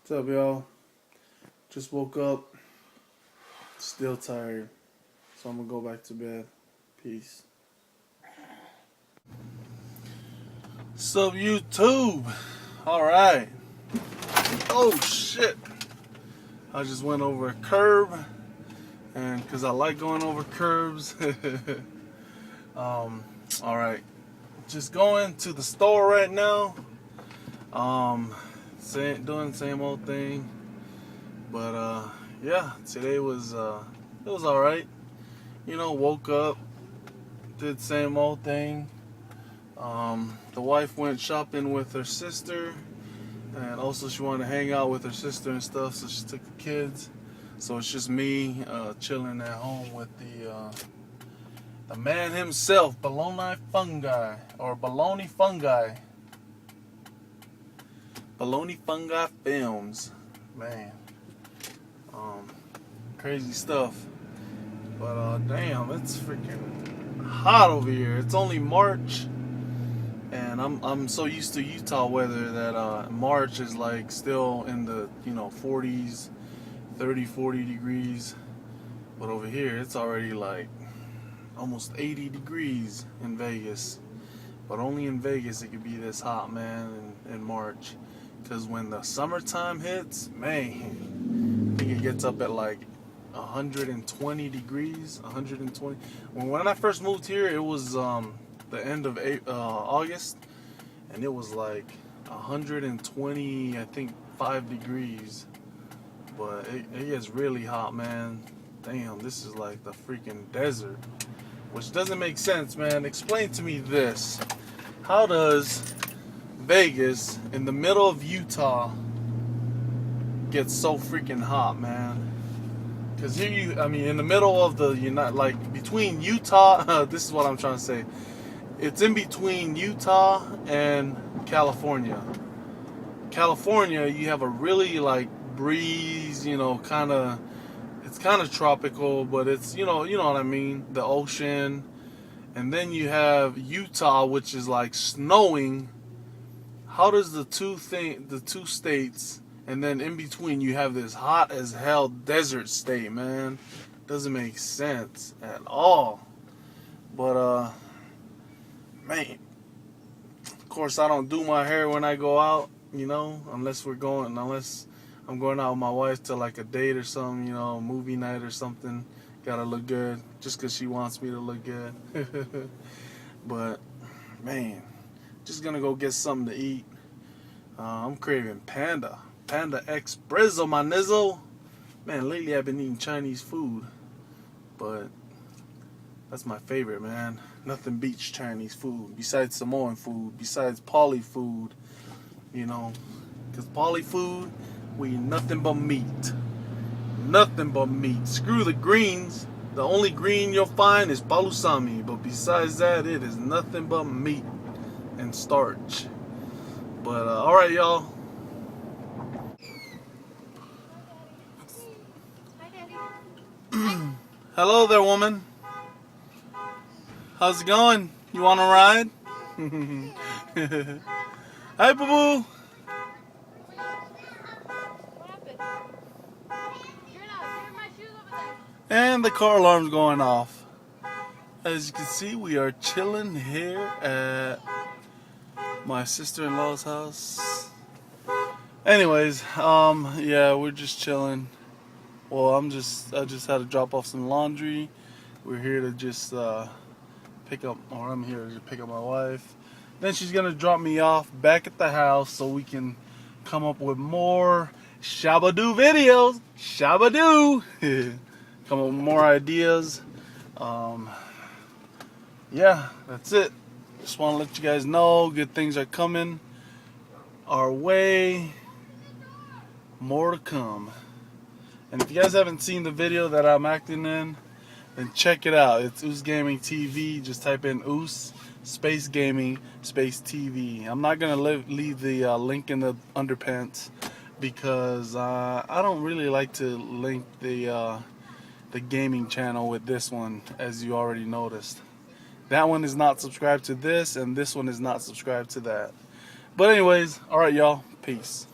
What's up, y'all? Just woke up. Still tired. So I'm gonna go back to bed. Peace. What's up, YouTube? Alright. Oh, shit. I just went over a curb. And because I like going over curbs. Alright. Just going to the store right now. Doing the same old thing. But yeah, today was it was alright. Woke up, did the same old thing. The wife went shopping with her sister, and also she wanted to hang out with her sister and stuff, so she took the kids. So it's just me chilling at home with the man himself, Bologna Fungi, or Bologna Fungi. Bologna Fungi Films. Man. Crazy stuff. But damn, it's freaking hot over here. It's only March, and I'm so used to Utah weather that March is like still in the 40s, 30, 40 degrees. But over here it's already like almost 80 degrees in Vegas. But only in Vegas it could be this hot, man, in March. Because when the summertime hits, man, I think it gets up at like 120 degrees, 120. When I first moved here, it was the end of August, and it was like 120, I think, 5 degrees. But it gets really hot, man. Damn, this is like the freaking desert, which doesn't make sense, man. Explain to me this. How does Vegas, in the middle of Utah, get so freaking hot, man? Because here in the middle of the between Utah, this is what I'm trying to say. It's in between Utah and California. California, you have a really breeze, it's kind of tropical, but it's you know what I mean, the ocean. And then you have Utah, which is like snowing. How does the two states, and then in between you have this hot as hell desert state, man? Doesn't make sense at all. But man, of course I don't do my hair when I go out, unless I'm going out with my wife to like a date or something, movie night or something. Gotta look good just because she wants me to look good. But man, just gonna go get something to eat. I'm craving Panda Expresso, my nizzle. Man, lately I've been eating Chinese food, but that's my favorite, man. Nothing beats Chinese food, besides Samoan food, besides Poly food, because Poly food, we eat nothing but meat. Nothing but meat. Screw the greens. The only green you'll find is palusami, but besides that, it is nothing but meat and starch. But alright, y'all. Hello there, woman. How's it going? You want to ride? Hi, boo-boo. And the car alarm's going off. As you can see, we are chilling here at my sister-in-law's house. Anyways, yeah, we're just chilling. Well, I just had to drop off some laundry. We're here to just pick up, or I'm here to pick up my wife. Then she's gonna drop me off back at the house so we can come up with more Shabadoo videos. Shabadoo. Come up with more ideas. Yeah, that's it. Just want to let you guys know good things are coming our way. More to come. And if you guys haven't seen the video that I'm acting in, then check it out. It's Oos Gaming TV. Just type in Oos Space Gaming Space TV. I'm not gonna leave the link in the underpants because I don't really like to link the gaming channel with this one, as you already noticed. That one is not subscribed to this, and this one is not subscribed to that. But anyways, alright y'all, peace.